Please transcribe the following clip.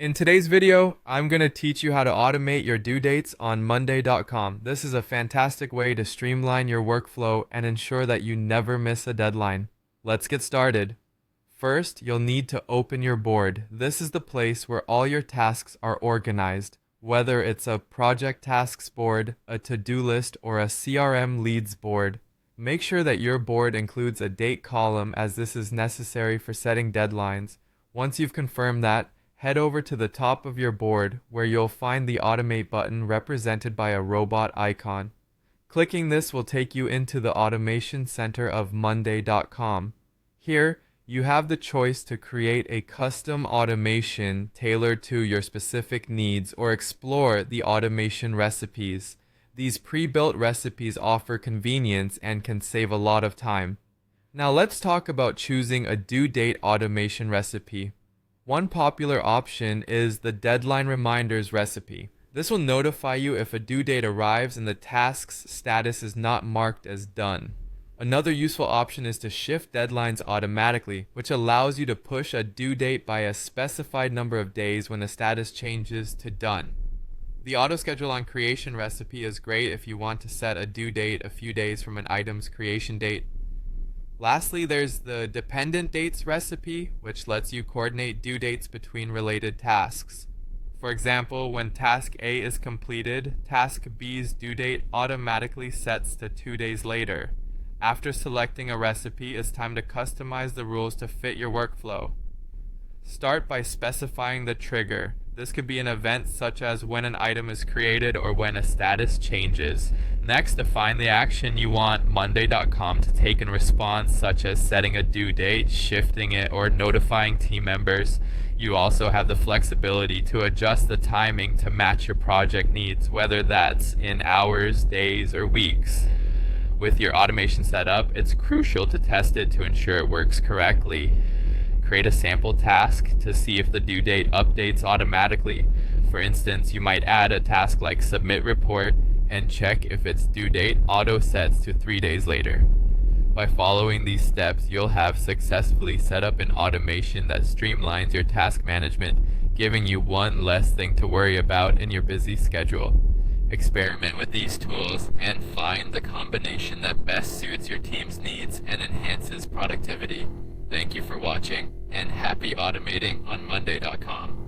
In today's video, I'm going to teach you how to automate your due dates on Monday.com. This is a fantastic way to streamline your workflow and ensure that you never miss a deadline. Let's get started. First, you'll need to open your board. This is the place where all your tasks are organized, whether it's a project tasks board, a to-do list, or a CRM leads board. Make sure that your board includes a date column as this is necessary for setting deadlines. Once you've confirmed that, head over to the top of your board where you'll find the Automate button represented by a robot icon. Clicking this will take you into the Automation Center of Monday.com. Here, you have the choice to create a custom automation tailored to your specific needs or explore the automation recipes. These pre-built recipes offer convenience and can save a lot of time. Now let's talk about choosing a due date automation recipe. One popular option is the deadline reminders recipe. This will notify you if a due date arrives and the task's status is not marked as done. Another useful option is to shift deadlines automatically, which allows you to push a due date by a specified number of days when the status changes to done. The auto schedule on creation recipe is great if you want to set a due date a few days from an item's creation date. Lastly, there's the dependent dates recipe, which lets you coordinate due dates between related tasks. For example, when task A is completed, task B's due date automatically sets to 2 days later. After selecting a recipe, it's time to customize the rules to fit your workflow. Start by specifying the trigger. This could be an event such as when an item is created or when a status changes. Next, define the action you want Monday.com to take in response, such as setting a due date, shifting it, or notifying team members. You also have the flexibility to adjust the timing to match your project needs, whether that's in hours, days, or weeks. With your automation set up, it's crucial to test it to ensure it works correctly. Create a sample task to see if the due date updates automatically. For instance, you might add a task like submit report and check if its due date auto sets to 3 days later. By following these steps, you'll have successfully set up an automation that streamlines your task management, giving you one less thing to worry about in your busy schedule. Experiment with these tools and find the combination that best suits your team's needs and enhances productivity. Thank you for watching, and happy automating on Monday.com.